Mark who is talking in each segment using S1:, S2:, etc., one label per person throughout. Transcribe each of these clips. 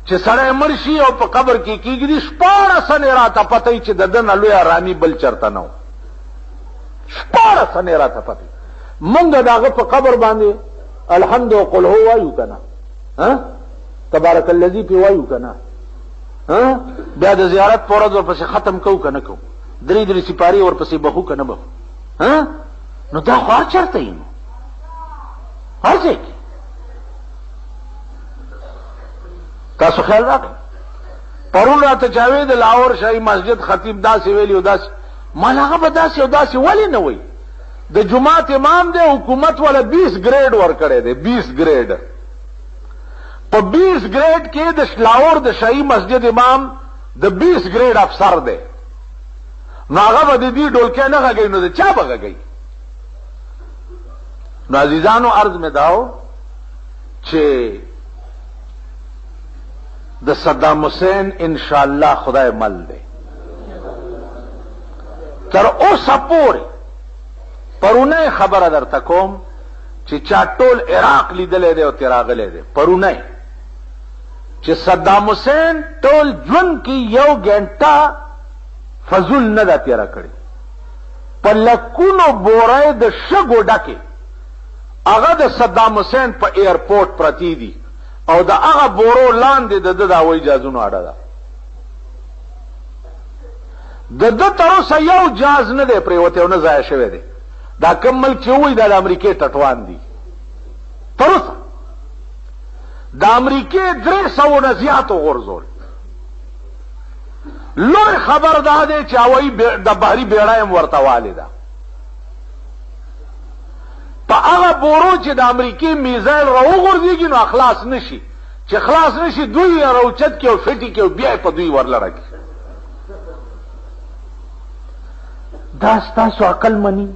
S1: چې سړی مړ شي او په قبر کې کېږدي 14 سنې راته پته وي چې د ده نه لوی ارامي بل چرته نه و. 14 سنې راته پته وي. موږ د هغه په قبر باندې الحمد او قل هو وایو که نه؟ تبارک الذي پې وایو که نه؟ بیا د زیارت په ورځ ورپسې ختم کوو که نه کوو؟ 3 سپارې ورپسې بخو که نه بخو؟ نو دا خو هر چرته یي، نو هر ځای کې. تاسو خیال راکړئ. پرون راته چاوی د لاهور شاهي مسجد خطیب داسې ویلي او داسې، مال هغه به داسې او داسې ولې نه وایي؟ د جماعت امام دی، حکومت والا 20 ګریډ ورکړی دی. 20 ګریډ په 20 ګریډ کې د لاهور د شاهي مسجد امام د 20 ګریډ افسر دی. نو هغه به د دې ډولکی نه غږوي، نو د چا به غږوي؟ نو عزیزانو عرض مې داو چې د صدام حسین انشاءاللہ خدای مل دی. تر اوسه پورې پرونه خبره درته کوم چې چا ټول عراق لیدلی دی او تراغلی دی. پرونه چې صدام حسین ټول ژوند کې 1 غنټه فضول نه ده تیره کړې. په لکونو بورې د شګو ډکې هغه د صدام حسین په ایرپورټ پرتی دي او د هغه بورو لاندې د ده د هوایي جهازونو اډه ده. د ده تر اوسه یو جهاز نه دی پرېوتی او نه ضایع شوی دی. دا کوم ملک چې وایي دا د امریکې ټټوان دي. تر اوسه د امریکې 300 نه زیات وغورځول. لوی خبر دا دی چې هوایي د بحري بیړۍ هم ورته والې ده. په هغه بورو چې د امریکې میزایل راوغورځېږي نو خلاص نشي، چې خلاص نشي دوی یې راوچت کړي او فټي کړي او بیا یې په دوی ورلړه کړي. دا ستاسو عقل مني؟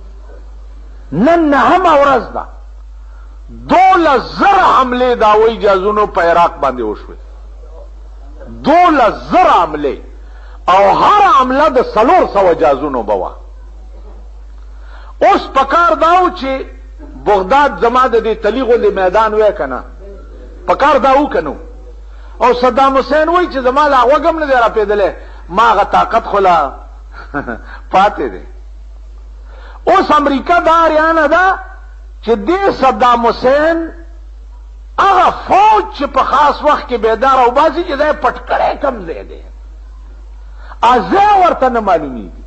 S1: نن 9مه ورځ ده 12,000 حملې د هوایي جهازونو په عراق باندې وشوې. 12,000 حملې او هر حمله د 400 جهازونو به وه. اوس پکار داو چې بغداد زما د دې تلی غوندې میدان وی که نه؟ پکار دا وکنو. او صدام حسین وایي چې زما لا غوږ هم نه دی راپېدلی، ما هغه طاقت خو لا پاتې دی. اوس امریکا دا اریانه ده چې دې صدام حسین هغه فوج چې په خاص وخت کې بیدار او باسي چې دا یې پټ کړی کم ځای دی، ځای ورته نه معلومیږي.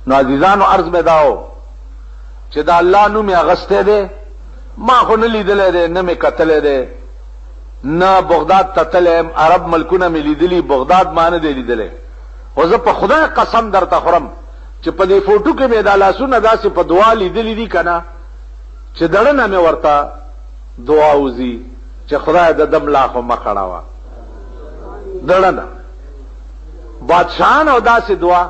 S1: نو عزیزانو عرض مې داو چې دا الله نوم یې اغستی دی. ما خو نه لیدلی دی، نه مې کتلی دی، نه بغداد ته تللی یم. عرب ملکونه مې لیدلي، بغداد ما نه دی لیدلی. خو زه په خدای قسم درته خورم چې په دې فوټو کې مې دا لاسونه داسې په دعا لیدلي دي که نه، چې دړه نه مې ورته دعا وځي چې خدای د ده ملا خو مه خړوه. دړه نه بادشاهان او داسې دعا،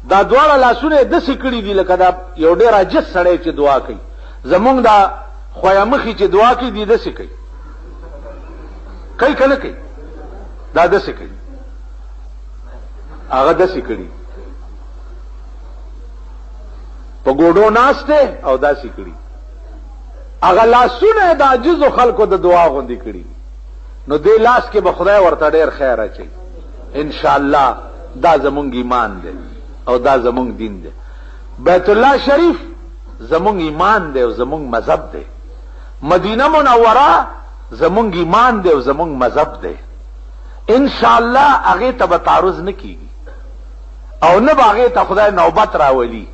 S1: دا دواړه لاسونه یې داسې کړي دي لکه دا یو ډېر عاجز سړی چې دعا کوي. زمونږ دا خویامخي چې دعا کوي دي داسې کوي. کوي که نه کوي؟ دا داسې کوي. هغه داسې کړي په ګوډو ناست دی او داسې کړي. هغه لاسونه د عاجزو خلکو د دعا غوندې کړي. نو دې لاس کې به خدای ورته ډېر خیر اچوي انشاءالله. دا زمونږ ایمان دی او دا زمونږ دین دی. بیت الله شریف زمونږ ایمان دی او زمونږ مذهب دی. مدینه منوره زمونږ ایمان دی او زمونږ مذهب دی. انشاءالله هغې ته به تعرض نه کیږي او نه به هغې ته خدای نوبت راولي.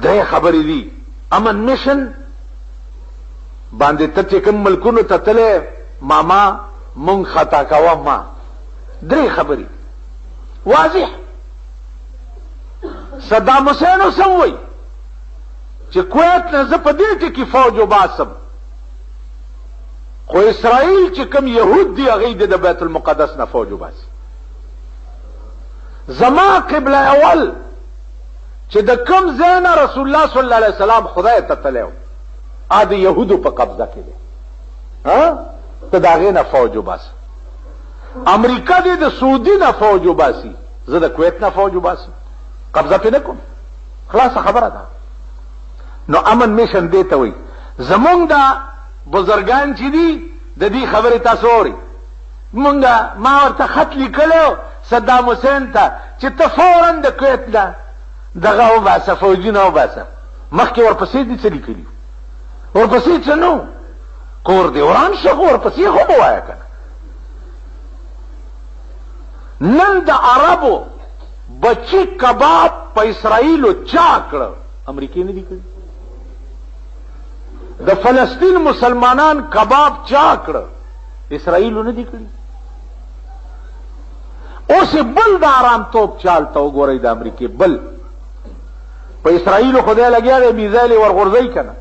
S1: درې خبرې دي. امن میشن باندې ته چې کوم ملکونو ته تللی ماما مونږ خطا کوه ما. درې خبرې واضح. صدام حسین اوس هم وایي چې کویت نه زه په دې ټکي فوج وباسم، خو اسرائیل چې کوم یهود دي هغوی د بیت المقدس نه فوج وباسي. زما قبله اول چې د کوم ځای نه رسول الله صلی الله علیه وسلم خدای ته تللی و د یهودو په قبضه کې دی. ته د هغې نه فوج وباسه. امریکا دې د سعودي نه فوج وباسي، زه د کویت نه فوج وباسم، قبضه پې نه کوم. خلاصه خبره ده. نو امن میشن دې ته وایي. زمونږ دا بزرګان چې دي د دې خبرې تاسو اورئ. مونږه ما ورته خط لیکلی صدام حسین ته چې ته فوراً د کویت نه دغه وباسه، فوجونه وباسه. مخکې ورپسې دې څه لیکلي، ورپسې څه نو، کور دې وران شو، خو ورپسې خو ووایه که نه. نن د عربو بچی کباب په اسرائیلو چا کړه؟ امریکې نه دي کړي. د فلسطین مسلمانان کباب چا کړه؟ اسرائیلو نه دي کړي. اوس بل د آرام توپ چال ته وګورئ د امریکې بل. په اسرائیلو خدای لګیا دی میزایل ورغورځوي که نه.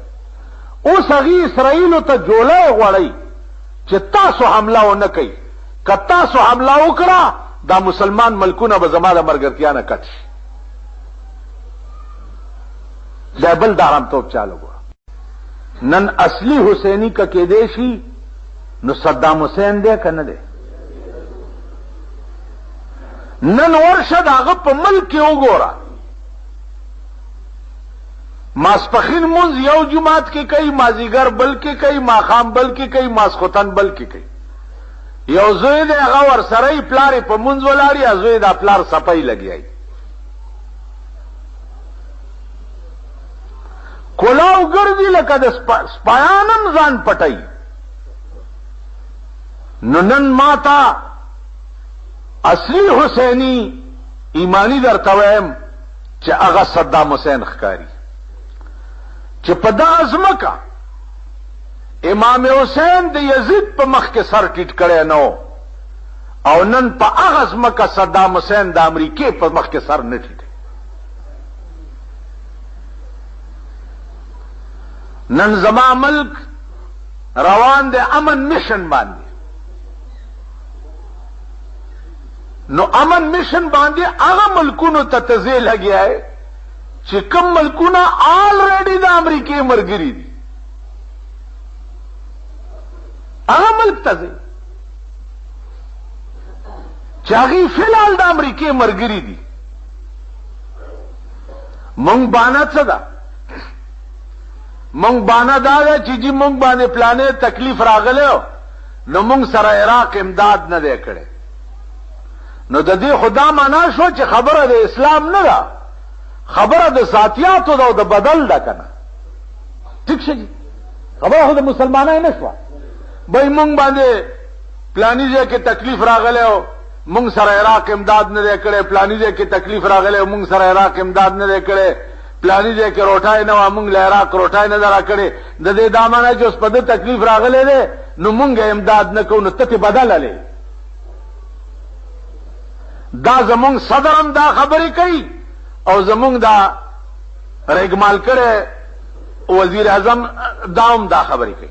S1: اوس هغې اسرائیلو ته جولی غواړئ چې تاسو حمله ونه کوئ. که تاسو حمله وکړه دا مسلمان ملکونه به زما د ملګرتیا نه کټ شي. دا بل د آرام توپ چال وګوره. نن اصلي حسیني که کېدی شي نو صدام حسین دی که نه دی؟ نن ورشه د هغه په ملک کې وګوره، ماسپخین مونځ یو جماعت کې کوي، مازیګر بل کې کوي، ماښام بل کې کوي، ماسخوتن بل کې کوي. یو زوی دی هغه ورسره یې پلار یې په مونځ ولاړ یا زوی دا پلار صفی لګیایي. کلاو ګرځي لکه د سپایانم ځان پټوي. نو نن ماته اصلي حسیني ایمانی درته وایم چې هغه صدام حسین ښکاري چې په دغه ځمکه امام حسین د یزید په مخ کې سر ټیټ کړی نو، او نن په هغه ځمکه صدام حسین د امریکې په مخ کې سر نه ټیټوي. نن زما ملک روان دی امن میشن باندې. نو امن میشن باندې هغه ملکونو ته تزیل لګیا ہے چې کوم ملکونه آلریډي د امریکې مرګري دي. هغه ملک ته ځي چې هغې فی الحال د امریکې مرګري دي. مونږ بانه څه ده؟ مونږ بانه دا ده چې جی مونږ باندې پلانې تکلیف راغلی نو مونږ سره عراق امداد نه دی کړی. نو د دې خدا معنا شو چې خبره د اسلام نه ده، خبره د ذاتیاتو ده او د بدل ده که نه. ٹھیک شي، خبره خو د مسلمانانو نه شوه. بھئی مونږ باندې پلانی ځای کې تکلیف راغلی او مونږ سره عراق امداد نه دی کړی، پلانی ځای کې تکلیف راغلی او مونږ سره عراق امداد نه دی کړی، پلانی ځای کې روټای نه وه مونږ له عراق روټای نه ده راکړې. د دې دا معنا چې اوس په ده تکلیف راغلی دی نو مونږ امداد نه کوو، نو ته تې بدله لې. دا زمونږ صدر هم دا خبرې کوي او زمونږ دا ریګمال کړی وزیر اعظم دا هم دا خبرې کوي.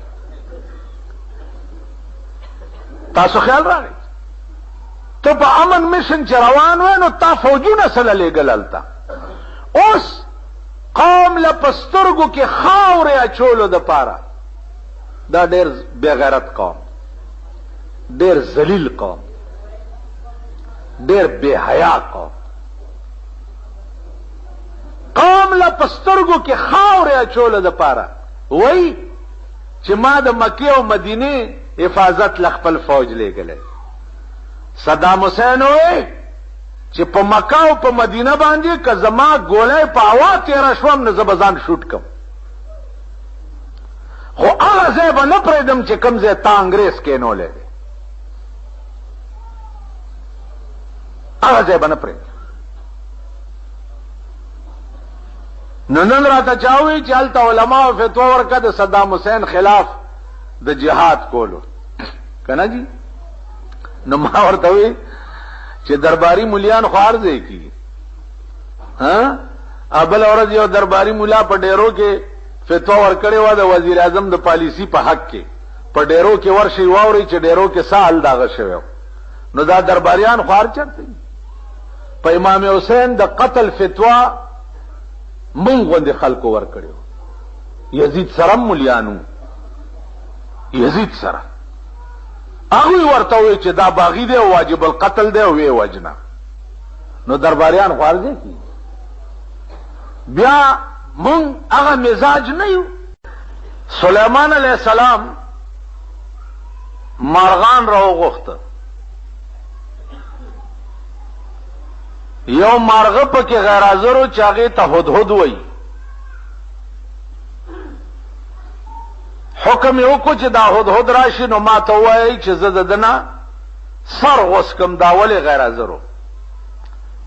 S1: تاسو خیال راغی ته په امن میشن چې روان وای نو تا فوجونه سره لېږل هلته. اوس قوم له په سترګو کې خاورې اچولو دپاره دا ډېر بېغیرت قوم، ډېر ذلیل قوم، ډېر بے حیا قوم. قوم له په سترګو کې خاورې اچولو دپاره وایي چې ما د مکې او مدینې حفاظت له خپل فوج لېږلی. صدام حسین وایي چې په مکه او په مدینه باندې که زما ګولی په هوا تېره شوم نو زه به ځان شوټ کم، خو هغه ځای به نه پرېږدم چې کوم ځای تا انګریز کېنولی دی، هغه ځای به نه پرېږدم. نو نن راته چا وایي چې هلته علماو فتوا ورکړه د صدام حسین خلاف د جهاد کولو که نه جي. نو ما ورته وایي چې درباري ملیان خو هر ځای کېږي. بله ورځ یو درباري ملا په ډیرو کې فتوا ورکړې وه د وزیر اعظم د پالیسي په حق کې. په ډیرو کې ورشئ واورئ چې ډیرو کې سال داغه شوی. نو دا درباریان خو هر چېرته دي. په امام حسین د قتل فتوا مونږ غوندې خلکو ورکړې وه. یزید سره هم ملیانو، یزید سره هغوی ورته وایي چې دا باغي دی او واجب القتل دی او ویې وجنه. نو درباریان خو هر ځای کېږي. بیا مونږ هغه مزاج نه یو. سلیمان علیه السلام مارغان راوغوښته. یو مارغه پکې غیر حاضرو چې هغې ته هدهد وایي. حکم یې وکړو چې دا هدهد راشي نو ما ته ووایئ چې زه د ده نه سر غوڅ کړم. دا ولې غیر حاضرو؟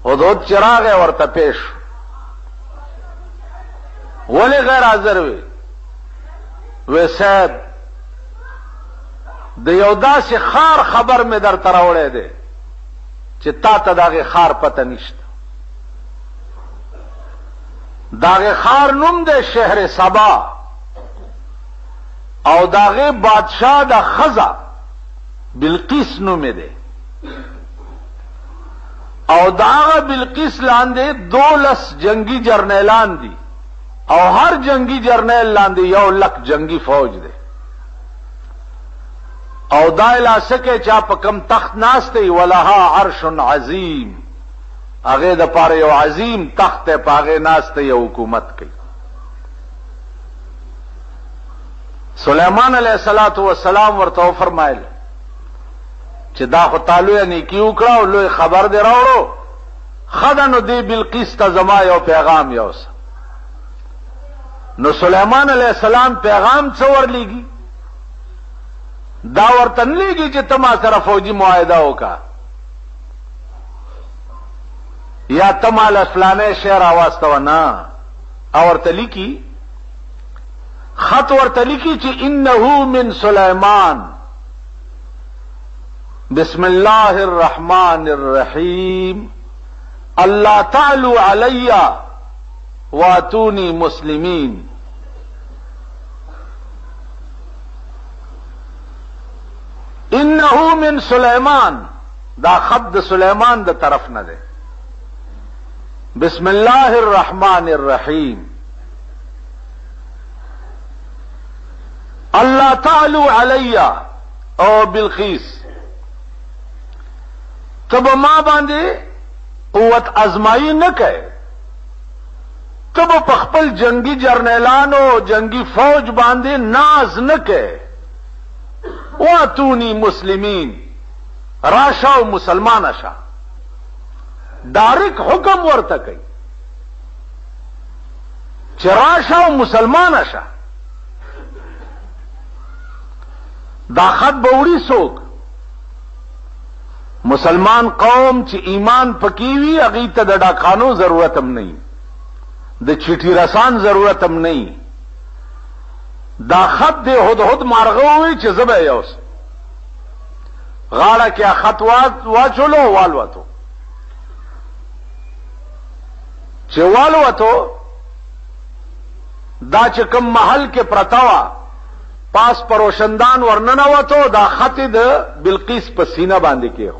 S1: هدهد چې راغی ورته پیش شو. ولې غیر حاضر وي؟ وی صاحب د یو داسې خار خبر مې در ته راوړی دی چې تا ته د هغې خار پته نشته. د هغې خار نوم دی شهر سبا او د هغې بادشاه د ښځه بلقیس نومې دی او د هغه بلقیس لاندې 12 جنگي جرنیلان دي او هر جنگي جرنیل لاندې 1,00,000 جنگي فوج دی او دا علاقه کې چا په کم تخت ناست دی ولها عرش عظیم، هغه د پاره یو عظیم تخت په هغه ناست یو حکومت کوي. سليمان علیہ الصلوۃ والسلام ورته فرمایل چې دا خو تعالی نیکی وکړه او لوی خبر دی راوړو، خدانو دی بلقیس ته زما یو پیغام یوس. نو سليمان علیہ السلام پیغام څو ورلیږي؟ دا ورته نه لیږي چې ته ما سره فوجي معاهده وکړه یا ته مال فلانه شی راواستوه، نه. او ورته لیکي خط ورته لیکي چې انه من سليمان بسم الله الرحمن الرحیم الله تعالوا علی واتونی مسلمین. انه من سليمان، دا خط د سليمان د طرف نه ده. بسم الله الرحمن الرحیم الله تعالوا علی او بلقیس تب ما باندې قوت ازمائی نه کوي، تب په خپل جنگی جرنیلانو جنگی فوج باندې ناز نه کوي. واتونی مسلمین، راشا و مسلمان شا. ډایرک حکم ورته کوي چې راشا و مسلمان شا. دا خط بوړي څوک؟ مسلمان قوم چې ایمان پکې وي هغه ته د ډاکانو ضرورت هم نه، د چټي رسان ضرورت هم نه. دا خط دی هدهد مارغه وي چې زبه یوس غاړه کې خط واچولو والوتو چې والوتو دا چې کوم محل کې پرتاوه پاس پروشندان ورننه وته دا خط د بلقیس په سینه باندې کېو.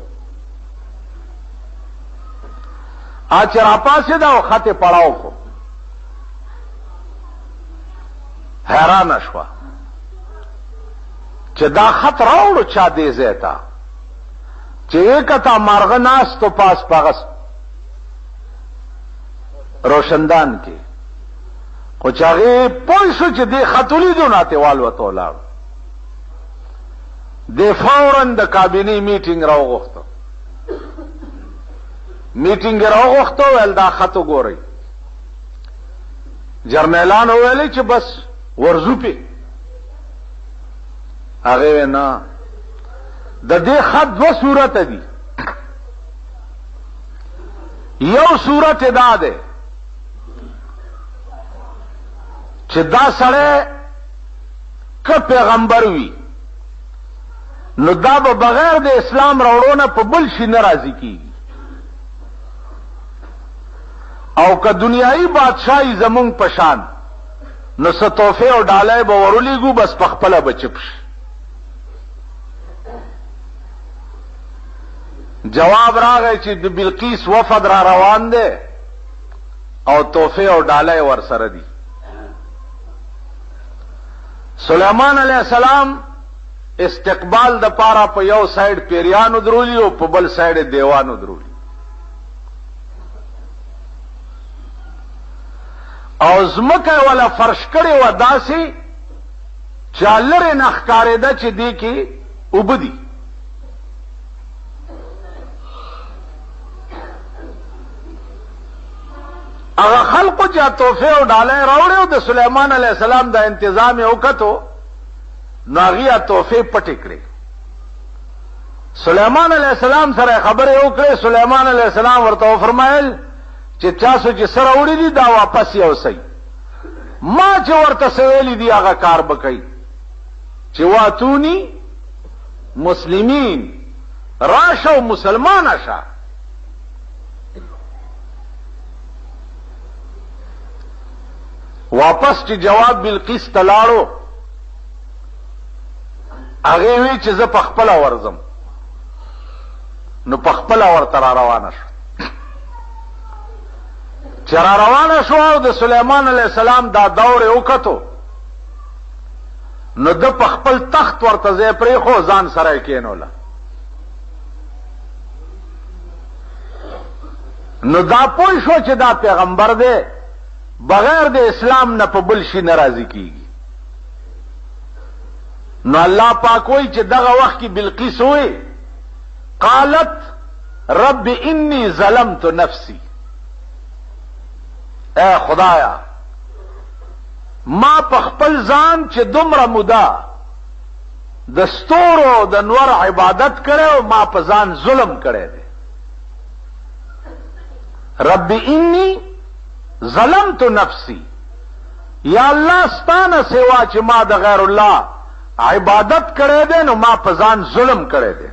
S1: اچھا را پاسه دا خط پړاو کو، حیران شوا چې دا خط راوړو چا دې زیتا چې ایکتا مارغه ناس تو پاس پاغس روشندان کې خو چاغه پوه شو چې دې خطولې دوناته والوته ولاړ. د فورن د کابینه میټینګ راوغوښته، میټینګ راوغوښته ول دا خط وګورئ. جرنیلان ویلې چې بس ورزو په هغه نه د دې خط دو صورت دي. یو صورت دا ده چې دا سره که پیغمبر وي نو دا به بغیر د اسلام راوړونه په بل شي ناراضي کیږي، او که دنیایي بادشاہي زمونږ پشان نو څه تحفه او ډالۍ به ورولېږو بس په خپله به چپ شي. جواب راغی چې د بلقیس وفد را روان دی او تحفه او ډالۍ ورسره دي. سلیمان علیہ السلام استقبال د پاره په یو سایډ پیریانو درولی او په بل سایډ دیوانو درولی، او زمکه ولا فرش کړي و داسي چالره نخکارېده چې دی کې وبدي هغه خلقو چې توفه او ډالۍ راوړې او د سليمان عليه السلام د تنظیم یې وکړو نو هغه توفه پټې کړې. سليمان عليه السلام سره خبرې وکړې. سليمان عليه السلام ورته فرمایل چې تاسو چې سره وړي دي دا واپس یو سي. ما چې ورته سویلې دي هغه کار وکړي چې واتونی مسلمین راشه مسلمان شه. واپس چې جواب بلقیس تلاړو هغه وی چې زه په خپل ورزم نو په خپل ورته را روانه شو. چې را روانه شو او د سليمان عليه السلام دا دور وکړو نو د په خپل تخت ورته ځای پرې خو ځان سره کېنوله. نو دا پوه شو چې دا پیغمبر دی بغیر د اسلام نه په بل شي ناراضي کیږي. نو الله پاک وایي چې دغه وخت کې بلقیس وې قالت رب انی ظلمت نفسی. اے خدایا ما په خپل ځان چې دومره موده د ستورو د نور عبادت کړو ما په ځان ظلم کړی دی. رب انی ظلمت نفسی. یا الله ستانه سوا چې ما د غیر الله عبادت کړی دی نو ما په ځان ظلم کړی دی.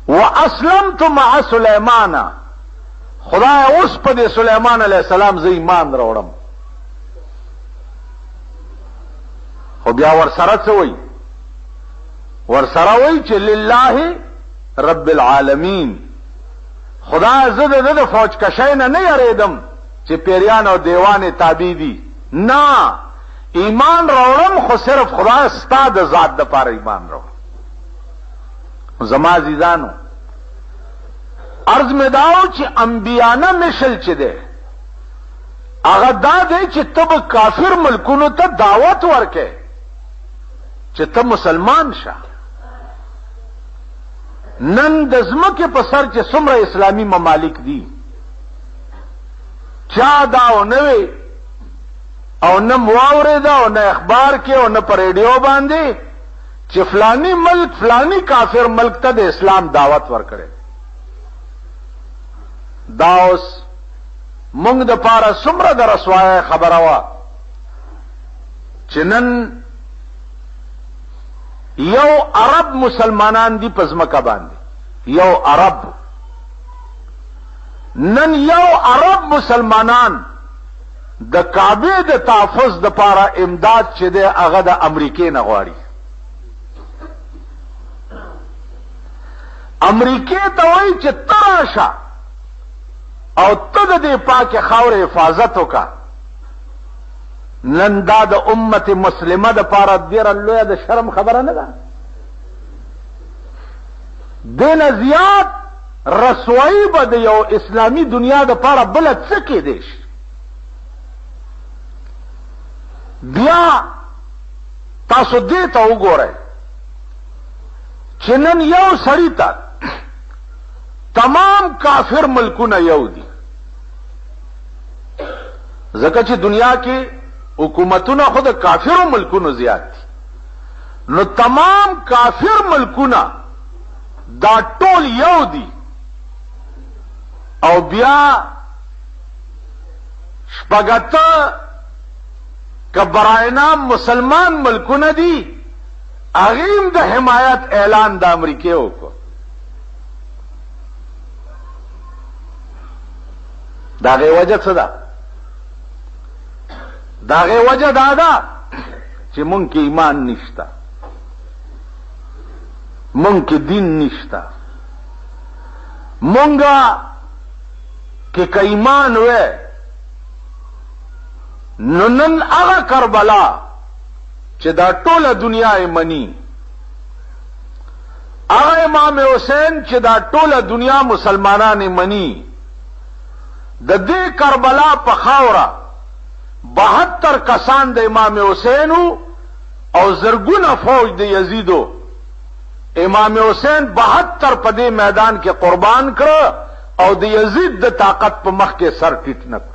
S1: واسلمت مع سليمان. خدای اوس په دې سليمان عليه السلام زه ایمان راوړم. خو بیا ورسره څه وایي؟ ورسره وایي چې لله رب العالمین. خدای زه د فوج کشۍ نه یریدم چې پیریان او دیوانې تابع دي. نه ایمان راوړم خو صرف خدای ستا د ذات دپاره ایمان راوړم. زما عزیزانو عرض مې داو چې انبیانه مشل چې دی هغه دا دی چې ته به کافر ملکونو ته دعوت ورکې چې ته مسلمان شه. نن د ځمکې په سر چې څومره اسلامي ممالک دي چا دا او نه وي او نه واورېده او نه اخبار کې او نه په ریډیو باندې چې فلانی ملک فلانی کافر ملک ته د اسلام دعوت ورکړي. دا اوس موږ د پاره څومره د رسوایه خبره وه چې نن یو عرب مسلمانان دي په ځمکه باندې. یو عرب نن یو عرب مسلمانان د کعبه د تحفظ د پاره امداد چې دی هغه د امریکې نه غواړي. امریکې ته وایي چې ته راشه او ته د دې پاکې خاورې حفاظت وکړه. نن دا د امت مسلمه د پاره ډېره لویه د شرم خبره نه ده. دینه زیات رسوایی به د یو اسلامي دنیا د پاره بله څه کېدی شي. بیا تاسو دې ته وګورئ چې نن یو سړي ته تمام کافر ملکونه یو دي. ځکه چې دنیا کې حکومتونه خود کافرو ملکونو زیات دي. نو تمام کافر ملکونه دا ټول یو دي او بیا شپږته که برای نام مسلمان ملکونه دي هغه د حمایت اعلان د امریکې وکړ. داغه وجه څه ده؟ داغه وجه دا ده چې مونږ کې ایمان نشته، مونږ کې دین نشته. مونږه کې ایمان وې نو نن هغه کربلا چې دا ټوله دنیا یې مني، هغه امام حسین چې دا ټوله دنیا مسلمانان یې مني، د دې کربلا په خاوره 72 کسان د امام حسین او زرګونه فوج د یزیدو امام حسین 72 په دې میدان کې قربان کړ او د یزید د طاقت په مخ کې سر ټیټ نه کړ.